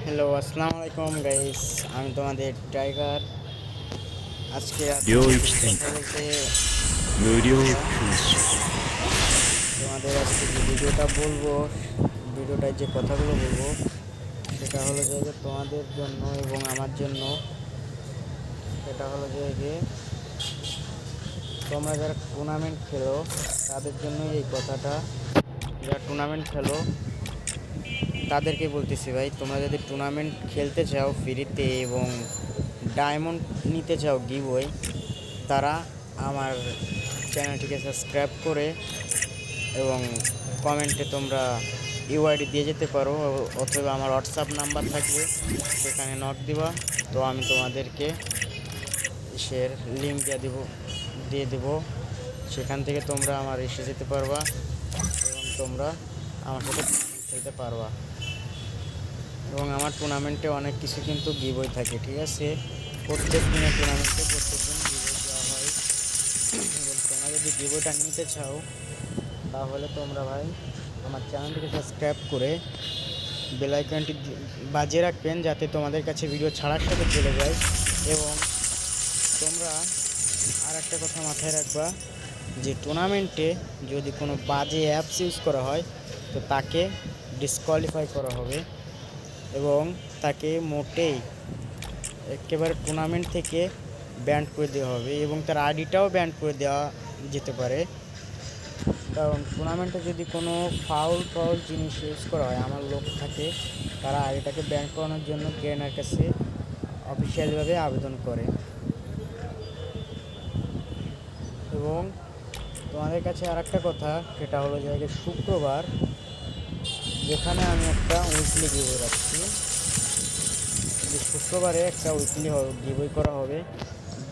Hello, আসসালামু আলাইকুম guys. আমি তোমাদের টাইগার। আজকে領域展কথা開বলতে無料空襲 তোমাদের আজকে যে ভিডিওটা বলবো, ভিডিওটায় যে কথাগুলো বলবো সেটা হলো যে তোমাদের জন্য এবং আমার জন্য। সেটা হলো যে তোমরা যারা টুর্নামেন্ট খেলো তাদের জন্যই এই কথাটা। যারা টুর্নামেন্ট খেলো তাদেরকে বলতেছি ভাই, তোমরা যদি টুর্নামেন্ট খেলতে চাও ফ্রিতে এবং ডায়মন্ড নিতে চাও গিভওয়ে, তারা আমার চ্যানেলটিকে সাবস্ক্রাইব করে এবং কমেন্টে তোমরা ইউআইডি দিয়ে যেতে পারো, অথবা আমার হোয়াটসঅ্যাপ নাম্বার থাকবে, সেখানে নক দিবা। তো আমি তোমাদেরকে লিঙ্ক দিয়ে দেবো। সেখান থেকে তোমরা আমার এসে যেতে পারবা এবং তোমরা আমার সাথে টুর্নামেন্ট খেলতে পারবা। এবং আমার টুর্নামেন্টে অনেক কিছু কিন্তু গিভওয়ে থাকে, ঠিক আছে? প্রত্যেক দিনের টুর্নামেন্টে প্রত্যেক দিন গিভওয়ে দেওয়া হয়। এবং তোমরা যদি গিভওয়েটা নিতে চাও তাহলে তোমরা ভাই আমার চ্যানেলটিকে সাবস্ক্রাইব করে বেল আইকনটি বাজিয়ে রাখবেন, যাতে তোমাদের কাছে ভিডিও ছাড়ার সাথে চলে যায়। এবং তোমরা আর একটা কথা মাথায় রাখবা, যে টুর্নামেন্টে যদি কোনো বাজে অ্যাপস ইউজ করা হয় তো তাকে ডিসকোয়ালিফাই করা হবে এবং তাকে মোটেই একেবারে টুর্নামেন্ট থেকে ব্যান করে দেওয়া হবে এবং তার আইডিটাও ব্যান করে দেওয়া যেতে পারে। কারণ টুর্নামেন্টে যদি কোনো ফাউল জিনিস ইউজ করা হয়, আমার লোক থাকে তারা আইডিটাকে ব্যান করানোর জন্য ট্রেনার কাছে অফিসিয়ালিভাবে আবেদন করে। এবং তোমাদের কাছে আর একটা কথা, সেটা হলো যে শুক্রবার যেখানে আমি একটা উইকলি গিভওয়ে রাখছি, যে শুক্রবারে একটা উইকলি গিভওয়ে করা হবে,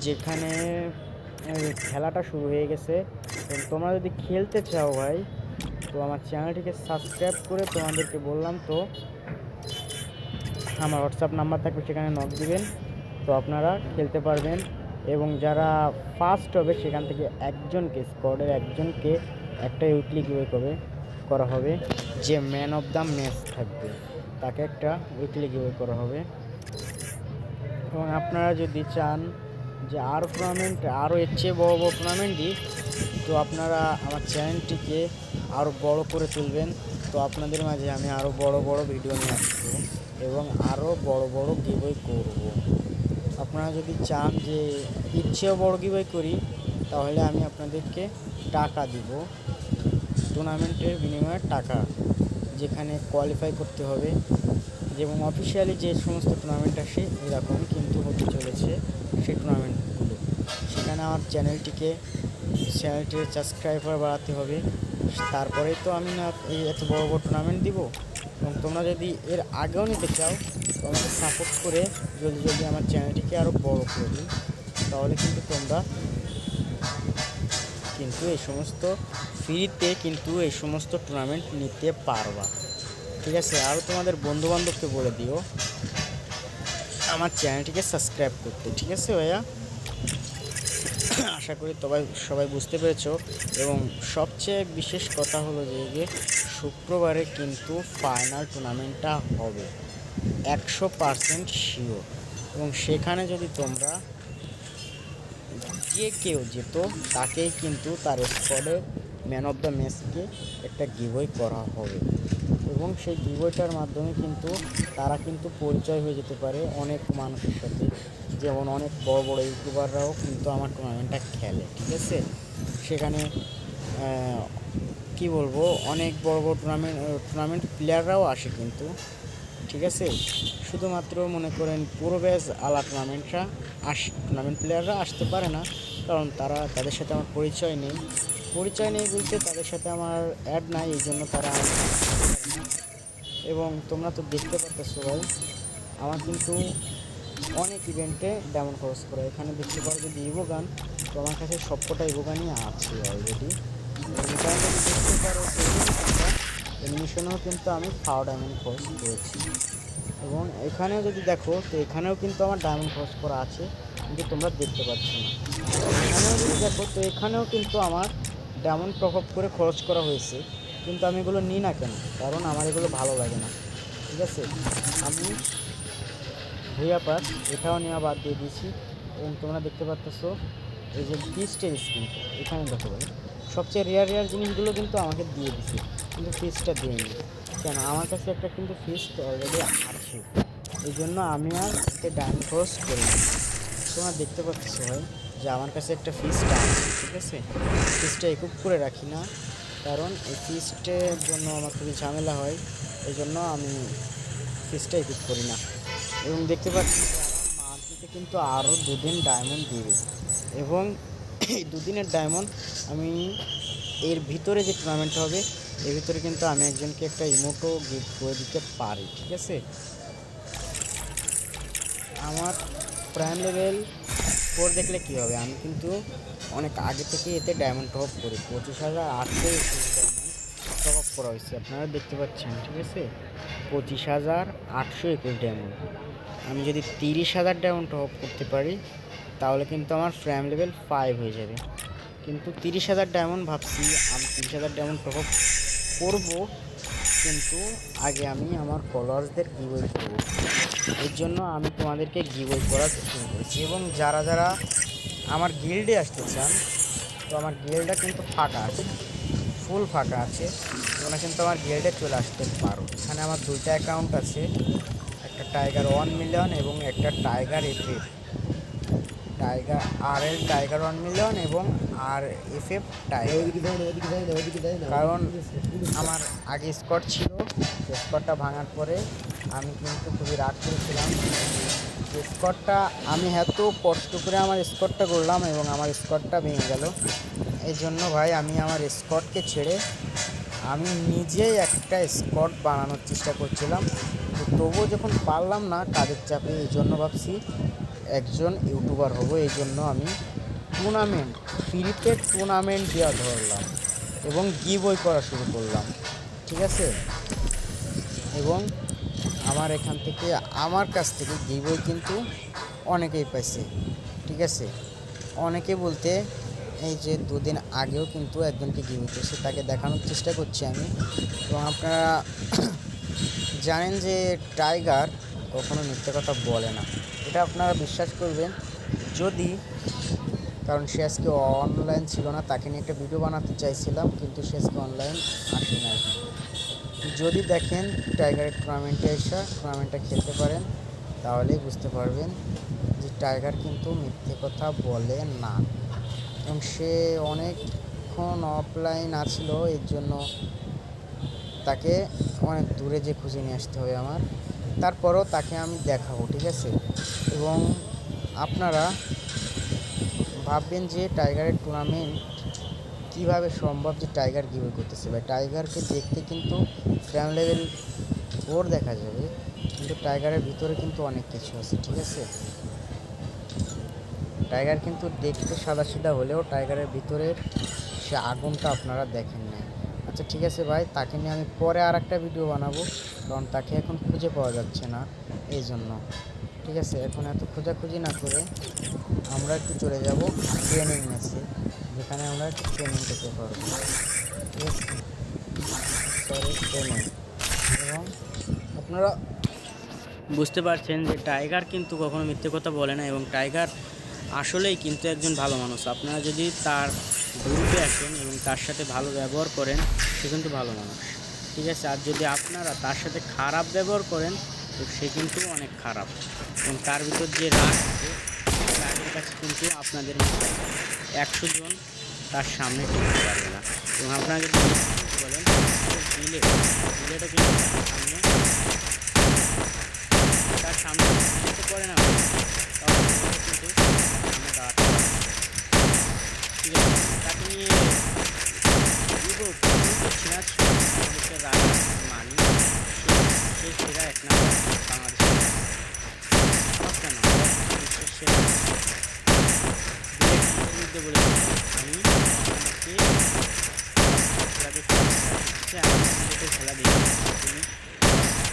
যেখানে খেলাটা শুরু হয়ে গেছে। তোমরা যদি খেলতে চাও ভাই, তো আমার চ্যানেলটিকে সাবস্ক্রাইব করে তোমাদেরকে বললাম তো আমার হোয়াটসঅ্যাপ নাম্বার থাকবে, সেখানে নক দিবেন, তো আপনারা খেলতে পারবেন। এবং যারা ফার্স্ট হবে সেখান থেকে একজনকে, স্কোয়াডের একজনকে একটা উইকলি গিভওয়ে করা হবে। যে ম্যান অফ দ্য ম্যাচ থাকবে তাকে একটা উইকলি গিভওয়ে করা হবে। এবং আপনারা যদি চান যে আরও টুর্নামেন্ট, আরও এর চেয়ে বড়ো বড়ো টুর্নামেন্ট দিই, তো আপনারা আমার চ্যানেলটিকে আরও বড় করে তুলবেন। তো আপনাদের মাঝে আমি আরও বড় বড় ভিডিও নিয়ে আসবো এবং আরও বড় বড় গিভওয়ে করব। আপনারা যদি চান যে ইচ্ছেও বড় গিভওয়ে করি, তাহলে আমি আপনাদেরকে টাকা দিব, টুর্নামেন্টের বিনিময়ে টাকা, যেখানে কোয়ালিফাই করতে হবে। যেমন অফিসিয়ালি যে সমস্ত টুর্নামেন্ট আসে এরকম কিন্তু হতে চলেছে সেই টুর্নামেন্টগুলো। সেখানে আমার চ্যানেলটির সাবস্ক্রাইবার বাড়াতে হবে, তারপরেই তো আমি না এই এত বড় বড় টুর্নামেন্ট দিব। এবং তোমরা যদি এর আগেও নিতে চাও তো আমাকে সাপোর্ট করে জলদি জলদি আমার চ্যানেলটিকে আরও বড় করে দিন, তাহলে কিন্তু তোমরা কিন্তু এই সমস্ত ফ্রিতে কিন্তু এই সমস্ত টুর্নামেন্ট নিতে পারবা, ঠিক আছে? আরও তোমাদের বন্ধুবান্ধবকে বলে দিও আমার চ্যানেলটিকে সাবস্ক্রাইব করতে, ঠিক আছে ভাইয়া? আশা করি সবাই বুঝতে পেরেছো। এবং সবচেয়ে বিশেষ কথা হলো যে শুক্রবারে কিন্তু ফাইনাল টুর্নামেন্টটা হবে 100% শিওর। এবং সেখানে যদি তোমরা যে কেউ যেত, তাকেই কিন্তু তার স্কোয়াডের ম্যান অফ দ্য ম্যাচকে একটা গিভওয়ে করা হবে। এবং সেই গিভওয়েটার মাধ্যমে কিন্তু তারা কিন্তু পরিচয় হয়ে যেতে পারে অনেক মানুষের সাথে। যেমন অনেক বড় বড় ইউটিউবাররাও কিন্তু আমার টুর্নামেন্টটা খেলে, ঠিক আছে? সেখানে কি বলবো, অনেক বড় বড় টুর্নামেন্ট প্লেয়াররাও আসে কিন্তু, ঠিক আছে? শুধুমাত্র মনে করেন পুরো ব্যাচ আলা টুর্নামেন্ট প্লেয়াররা আসতে পারে না, কারণ তাদের সাথে আমার পরিচয় নেই বলতে তাদের সাথে আমার অ্যাড নাই, এই জন্য তারা। এবং তোমরা তো দেখতে পারতেছো ভাই, আমার কিন্তু অনেক ইভেন্টে ডায়মন্ড খরচ করে। এখানে দেখতে পারো যদি ইভোগান, তো আমার কাছে সবকটা ইভোগানই আছে অলরেডি। এখানে যদি দেখতে পারো অ্যানিমেশনেও কিন্তু আমি 5 ডায়মন্ড খরচ করেছি। এবং এখানেও যদি দেখো, তো এখানেও কিন্তু আমার ডায়মন্ড খরচ করা আছে, কিন্তু তোমরা দেখতে পাচ্ছ না। এখানেও যদি দেখো, তো এখানেও কিন্তু আমার ডায়মন্ড টপ আপ করে খরচ করা হয়েছে, কিন্তু আমি এগুলো নিই না কেন? কারণ আমার এগুলো ভালো লাগে না। ঠিক আছে। আমি ভুইয়া পাস এটাও নেওয়া বাদ দিয়ে দিয়েছি এবং তোমরা দেখতে পাচ্তেছো এই যে ফিস্টের স্ক্রিন এখানে দেখো ভাই, সবচেয়ে রেয়ার জিনিসগুলো কিন্তু আমাকে দিয়ে দিছে, কিন্তু ফিস্টটা দিইনি। কেন? আমার কাছে একটা কিন্তু ফিস্ট অলরেডি আছে, এই জন্য আমি আর এতে ডায়মন্ড খরচ করিনি। তোমরা দেখতে পাচ্ছ ভাই যে আমার কাছে একটা ফিস্ট আছে, ঠিক আছে। ফিস্টটা একুপ করে রাখি না, কারণ এই ফিস্টের জন্য আমার খুবই ঝামেলা হয়, এই জন্য আমি ফিস্টটা একুপ করি না। এবং দেখতে পাচ্ছি মান্থলিতে কিন্তু আরও 2 দিন ডায়মন্ড দিবে, এবং এই 2 দিনের ডায়মন্ড আমি এর ভিতরে যে টুর্নামেন্ট হবে এর ভিতরে কিন্তু আমি একজনকে একটা ইমোটো গিফট করে দিতে পারি, ঠিক আছে। আমার প্রাইম লেভেল 4 দেখলে কী হবে, আমি কিন্তু অনেক আগে থেকে এতে ডায়মন্ড টপ আপ করি, 25,821 ডায়মন্ড টপ আপ করা হয়েছে, আপনারা দেখতে পাচ্ছেন, ঠিক আছে। 25,821 ডায়মন্ড। আমি যদি 30,000 ডায়মন্ড টপ আপ করতে পারি তাহলে কিন্তু আমার প্রাইম লেভেল 5 হয়ে যাবে। কিন্তু 30,000 ডায়মন্ড ভাবছি আমি 30,000 ডায়মন্ড টপ আপ করবো, কিন্তু আগে আমি আমার ফলোয়ার্সদের গিভওয়ে করবো। এর জন্য আমি তোমাদেরকে গিভওয়ে করার শুরু করেছি, এবং যারা যারা আমার গিল্ডে আসতে চান, তো আমার গিল্ডটা কিন্তু ফাঁকা আছে, ফুল ফাঁকা আছে, তোমরা কিন্তু আমার গিল্ডে চলে আসতে পারো। এখানে আমার 2টা অ্যাকাউন্ট আছে, একটা টাইগার 1 মিলিয়ন এবং একটা tiger FF, tiger RL tiger 1 million এবং RFF টাইগার। কারণ আমার আগে স্কট ছিল, স্কটটা ভাঙার পরে আমি কিন্তু খুবই রাগ করেছিলাম। স্কটটা আমি এত কষ্ট করে আমার স্কটটা করলাম এবং আমার স্কটটা ভেঙে গেল। এই জন্য ভাই আমি আমার স্কটকে ছেড়ে আমি নিজেই একটা স্কট বানানোর চেষ্টা করছিলাম, তো তবুও যখন পারলাম না কাজের চাপে, এই জন্য ভাবছি একজন ইউটিউবার হব। এই জন্য আমি টুর্নামেন্ট, ফ্রিতে টুর্নামেন্ট দেওয়া ধরলাম এবং গিভওয়ে করা শুরু করলাম, ঠিক আছে। এবং আমার এখান থেকে, আমার কাছ থেকে গিভওয়ে কিন্তু অনেকেই পাইছে, ঠিক আছে। অনেকে বলতে এই যে 2 দিন আগেও কিন্তু একজনকে গিভওয়ে করছে, তাকে দেখানোর চেষ্টা করছি আমি। এবং আপনারা জানেন যে টাইগার কখনো মিথ্যে কথা বলে না, এটা আপনারা বিশ্বাস করবেন যদি, কারণ সে আজকে অনলাইন ছিল না, তাকে নিয়ে একটা ভিডিও বানাতে চাইছিলাম কিন্তু সে আজকে অনলাইন আসে নাই। যদি দেখেন টাইগারের টুর্নামেন্টে এসে টুর্নামেন্টটা খেলতে পারেন তাহলেই বুঝতে পারবেন যে টাইগার কিন্তু মিথ্যে কথা বলে না। এবং সে অনেকক্ষণ অফলাইন আছিল, এর জন্য তাকে অনেক দূরে যে খুঁজে নিয়ে আসতে হবে আমার, তারপরও তাকে আমি দেখাবো, ঠিক আছে। এবং আপনারা ভাববেন যে টাইগারের টুর্নামেন্ট কীভাবে সম্ভব যে টাইগার গিভওয়ে করতেছে, ভাই টাইগারকে দেখতে কিন্তু প্রাইম লেভেল 4 দেখা যাবে, কিন্তু টাইগারের ভিতরে কিন্তু অনেক কিছু আছে, ঠিক আছে। টাইগার কিন্তু দেখতে সাদাসিধা হলেও টাইগারের ভিতরের সে আগুনটা আপনারা দেখেন না। আচ্ছা ঠিক আছে ভাই, তাকে নিয়ে আমি পরে আর একটা ভিডিও বানাবো, কারণ তাকে এখন খুঁজে পাওয়া যাচ্ছে না, এই জন্য, ঠিক আছে। এখন এত খোঁজাখুঁজি না করে আমরা একটু চলে যাব ট্রেনিং ম্যাচে, যেখানে আমরা একটু ট্রেনিং করতে পারবো, ঠিক আছে। Sorry, training. এবং আপনারা বুঝতে পারছেন যে টাইগার কিন্তু কখনো মিথ্যে কথা বলে না, এবং টাইগার আসলেই কিন্তু একজন ভালো মানুষ। আপনারা যদি তার গ্রুপে আসেন এবং তার সাথে ভালো ব্যবহার করেন, সে কিন্তু ভালো মানুষ, ঠিক আছে। আর যদি আপনারা তার সাথে খারাপ ব্যবহার করেন তো সে কিন্তু অনেক খারাপ, এবং তার ভিতর যে রাগ আছে রাগের কাছে কিন্তু আপনাদের 100 জন তার সামনে টিকতে পারবে না। এবং আপনারা যদি বলেন দিলেটা কিন্তু তার সামনে যেতে পারে না, তাহলে কিন্তু সামনে দাঁড়াতে পারে, ঠিক আছে। তাকে নিয়ে করছি না, বাংলাদেশের রাজা মানি সে সেরা 1 নম্বর বাংলাদেশের কেন বিশ্বের সেরা মধ্যে বলেছি আমি আপনাকে খেলা দেখি,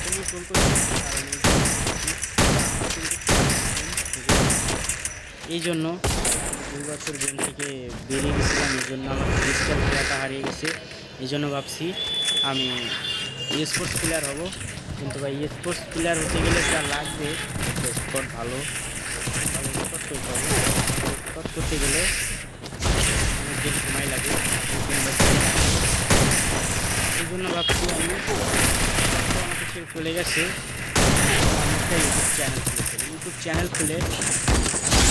তুমি কোন কোন কারণে এই জন্য 2 বছর গেম থেকে বেরিয়ে গেছিলাম, এই জন্য আমার ডিজিটাল খেলাটা হারিয়ে গেছে। এই জন্য ভাবছি আমি স্পোর্টস প্লেয়ার হব, কিন্তু ভাই স্পোর্টস প্লেয়ার হতে গেলে যা লাগবে স্পট ভালো ভালো স্পট করতে হবে। স্পট করতে গেলে অনেকদিন সময় লাগে, এই জন্য ভাবছি আমি আমাকে ছেড়ে চলে গেছে, আমি একটা ইউটিউব চ্যানেল খুলে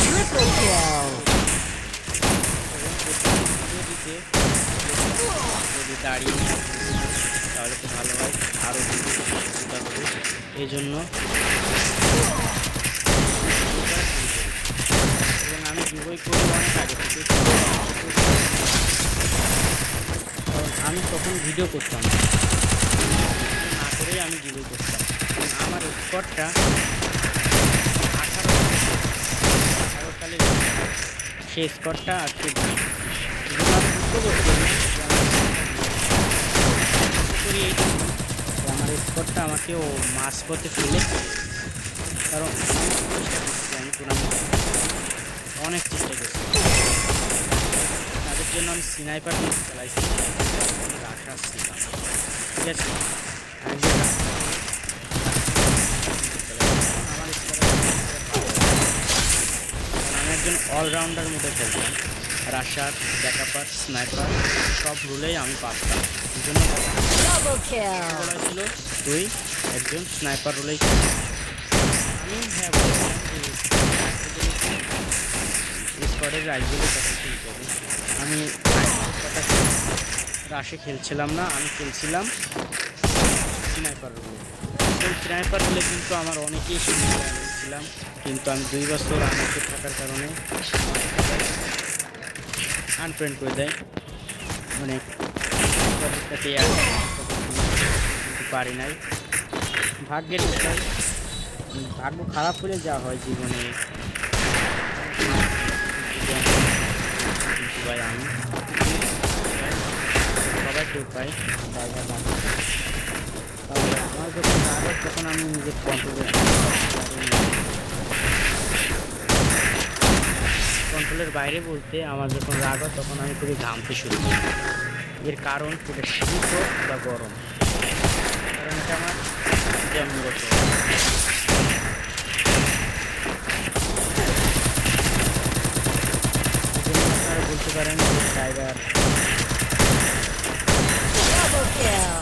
Triple kill. দিতে যদি দাঁড়িয়ে তাহলে তো ভালো হয়, আরও সুবিধা হবে। এই জন্য এবং আমি গিভওয়ে করি অনেক আগে থেকে, কারণ আমি তখন ভিডিও করতাম না করেই আমি গিভওয়ে করতাম। এবং আমার স্কোরটা 18 সালে সেই স্কোরটা আজকে আমার স্কোরটা আমাকে ও মাস করতে ফেলে, কারণ আমি টুর্নামেন্ট অনেক চেষ্টা করছি, তাদের জন্য আমি স্নাইপার চালাইছি, রাশা ছিলাম, ঠিক আছে। আমি একজন অলরাউন্ডার মধ্যে খেলতাম, রাশার, ব্যাকআপার, স্নাইপার সব রুলেই আমি পারতাম। এই জন্য Double kill. বলা ছিল তুই একজন স্নাইপার রুলেই খেল। আমি হ্যাঁ বলছিলাম যে স্কোয়াডের রাইজগুলোর কথা শুনতে হবে। আমি রাশে খেলছিলাম না, আমি খেলছিলাম স্নাইপার রুলে। সেই স্নাইপার রুলে কিন্তু আমার অনেকেই ছিলাম, কিন্তু আমি 2 বছর আমাকে থাকার কারণে আনফ্রেন্ড করে দেয় অনেক, কিন্তু পারি নাই, ভাগ্যের বিষয়। ভাগ্য খারাপ হলে যা হয় জীবনে, কিন্তু ভাই আমি সবাই কেউ পাই জায়গা থাকে। তাহলে আমার যখন রাগ হয় তখন আমি নিজের কন্ট্রোলের বাইরে বলতে আমার যখন রাগ হয় তখন আমি খুবই ঘামতে শুরু করি। এর কারণ সেটা শীত হোক বা গরম, কারণ এটা আমার জন্মগত। আপনারা বলতে পারেন যে টাইগার Double kill.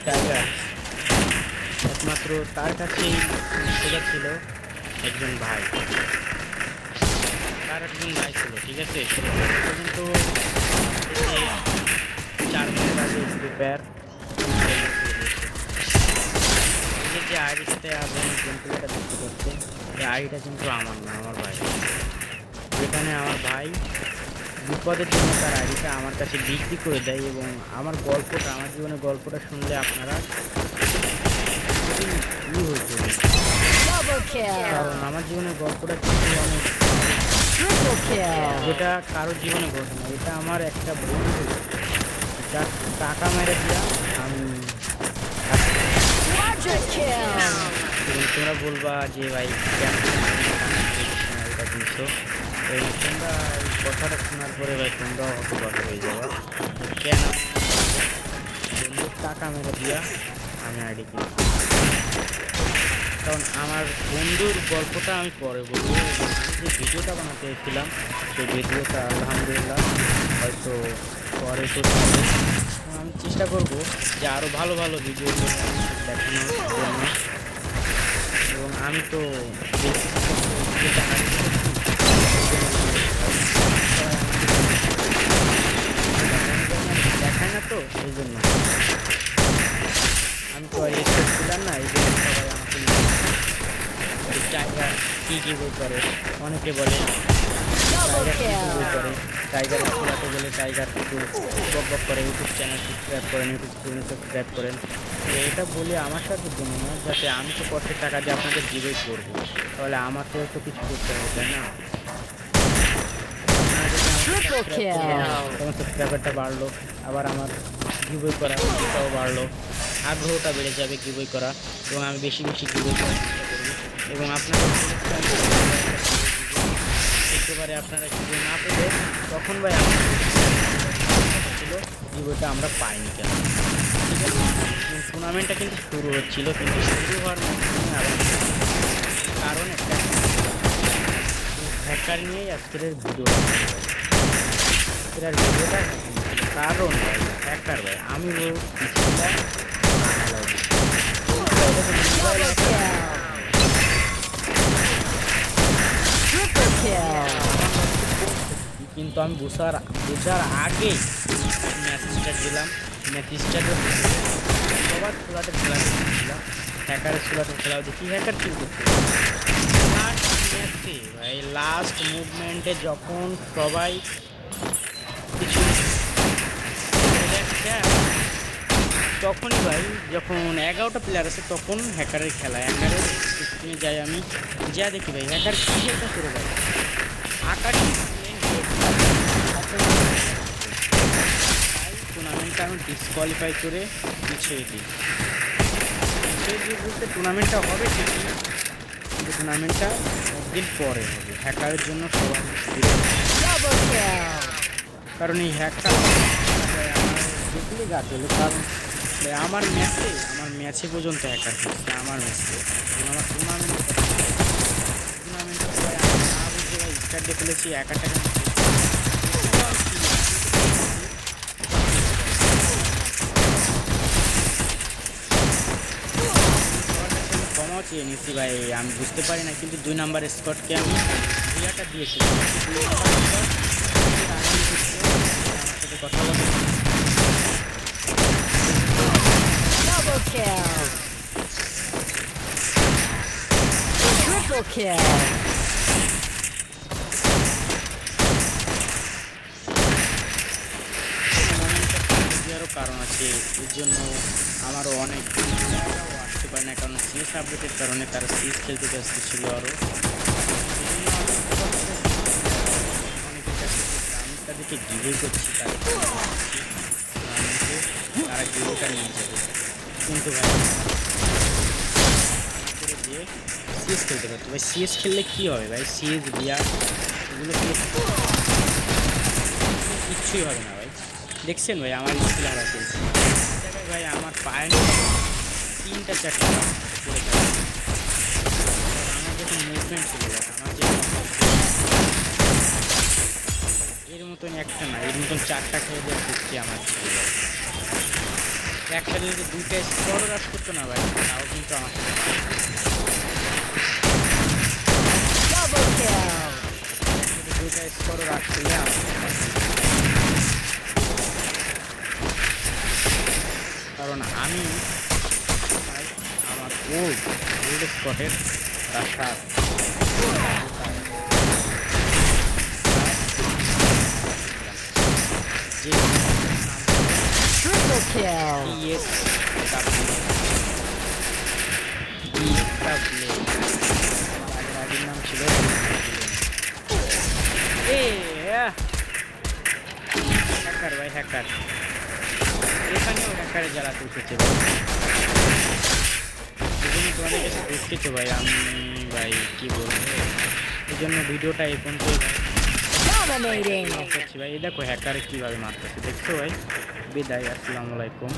টাইগার একমাত্র তার কাছেই সেটা ছিল একজন ভাই, তার একজন ভাই ছিল, ঠিক আছে। কিন্তু 4 বছর আগে প্রিপেয়ার যে আইডিটাতে আপনি গেম প্লেটা দেখতে পাচ্ছেন, এই আইডিটা কিন্তু আমার না, আমার ভাই। যেখানে আমার ভাই বিপদের জন্য তার আইডিটা আমার কাছে বিক্রি করে দেয়, এবং আমার গল্পটা, আমার জীবনের গল্পটা শুনলে আপনারা খুবই হয়েছে, Double kill. কারণ আমার জীবনের গল্পটা কিন্তু অনেক, Triple kill. যেটা কারোর জীবনে ঘটে না। এটা আমার একটা বন্ধু যার টাকা মেরে দিয়া আমি, Quadra kill. এবং তোমরা বলবা যে ভাই কেন এটা দিচ্ছ, এই তোমরা এই কথাটা শোনার পরে ভাই তোমরা হতবাক হয়ে যাবা কেন বন্ধুর টাকা মেরে দিয়া আমি আইডি কিনছি। কারণ আমার বন্ধুর গল্পটা আমি পরে বলবো, এবং আমি যে ভিডিওটা বানাতে এসেছিলাম সেই ভিডিওটা আলহামদুলিল্লাহ হয়তো পরে তো পাবে। আমি চেষ্টা করবো যে আরও ভালো ভালো ভিডিও দেখানোর জন্য, এবং আমি তো যেটা দেখায় না, তো এই জন্য আমি তো আর এক্সপেক্ট ছিলাম না, এই জন্য সবাই আমাকে টাইগার কী বই করে, অনেকে বলে Double টাইগার কী বই kill. করে, টাইগার খোলাতে গেলে টাইগার কিছু বক করে, ইউটিউব চ্যানেল সাবস্ক্রাইব করেন, ইউটিউব চ্যানেল সাবস্ক্রাইব করেন। তো এটা বলে আমার সাথে জন্য না, যাতে আমি তো কষ্টের টাকা দিয়ে আপনাদের গিভওয়ে করবো, তাহলে আমাকেও তো কিছু করতে হবে, তাই না? Triple kill. তখন সাবস্ক্রাইবারটা বাড়লো, আবার আমার গিভওয়ে করা ওটাও বাড়লো, আগ্রহটা বেড়ে যাবে গিভওয়ে করা, এবং আমি বেশি বেশি গিভওয়ে করার চেষ্টা করবো। এবং আপনাদের দেখতে পারে আপনারা গিভওয়ে না পেলে তখন ভাই আমার ছিল গিভওয়েটা আমরা পাইনি কেন। টুর্নামেন্টটা কিন্তু শুরু হচ্ছিল, কিন্তু শুরু হওয়ার মাধ্যমে আবার কারণ একটা হ্যাকার নিয়েই আজকের ভিডিওটা, ভিডিওটা কারণ ভাই হ্যাকার ভাই আমি পিছিয়ে Double kill. Triple kill. কিন্তু আমি বোঝার আগেই ম্যাচ স্টার্ট দিলাম। ম্যাচ স্টার্টের সবার খোলাতে খেলা দেখছিলাম, হ্যাকারের খোলাতে খেলা দেখি হ্যাকার কি করছে লাস্ট ম্যাচে ভাই, লাস্ট মুভমেন্টে যখন সবাই কিছু তখনই ভাই যখন 11টা প্লেয়ার আছে তখন হ্যাকারের খেলা, হ্যাকারের স্ক্রিনে যাই আমি, যা দেখি ভাই হ্যাকার কী খেলতে শুরু করে আকাশ টুর্নামেন্টটা আমি ডিসকোয়ালিফাই করে পিছিয়ে দিই। পিছিয়ে দিয়ে বলতে টুর্নামেন্টটা হবে ঠিকই, কিন্তু টুর্নামেন্টটা একদিন পরে হবে। হ্যাকারের জন্য সবাই Double kill. কারণ এই হ্যাকটা আমার দেখলে গা চলে, কারণ আমার ম্যাচে পর্যন্ত হ্যাকার হচ্ছে আমার ম্যাচে, আমার টুর্নামেন্টে সবাই আমি না বুঝে ভাই স্টার্ট দিয়ে ফেলেছি একা টাকা ক্ষমাও চেয়ে নিচ্ছি ভাই, আমি বুঝতে পারি না, কিন্তু 2 নাম্বার স্কটকে আমি ইয়েটা দিয়েছিলাম। 2 নাম্বার স্কট আগামী আমার সাথে কথা বলে Double kill. Triple kill. আরও কারণ আছে, এর জন্য আমারও অনেক আসতে পারে না, কারণ সিএস আপডেটের কারণে তারা সিএস খেলতে ব্যস্ত ছিল আরও। অনেকের কাছে আমি তাদেরকে গিভে করছি, তারা গিভেটা নিয়ে যাবে, কিন্তু ভাই দিয়ে সিএস খেলতে পারতো ভাই। সিএস খেললে কী হবে ভাই, সিএস বিয়ার এগুলো কিচ্ছুই হবে না ভাই। দেখছেন ভাই আমার স্কিল হারা খেলছে জায়গায় ভাই, আমার পায়ে 3টা 4টা পড়ে যাবে, আমার যখন মুভমেন্ট চলে যায়, আমার যে এর মতন একটা না, এর মতন 4টা খেয়ে দেওয়ার করছি আমার ছিল ভাই। একটা যদি 2টা স্কোরও রাশ করতো না ভাই, তাও কিন্তু আমার Double kill. 2টা স্কোরও রাশ করলে আমার, কারণ আমি আমার ওল্ড স্পটের রাশার যে Triple kill. রাগের নাম ছিল হ্যাকার ভাই, হ্যাকার এখানেও হ্যাকারে জ্বালাতে উঠেছে ভাই, এই জন্য তোমাদের কাছে দেখতেছো ভাই, আমি ভাই কী বলবো, এই জন্য ভিডিওটা এই পর্যন্তই Dominating. করছি ভাই। এই দেখো হ্যাকারে কীভাবে মারতেছে, দেখছো ভাই। বিদায়, আসসালামু আলাইকুম।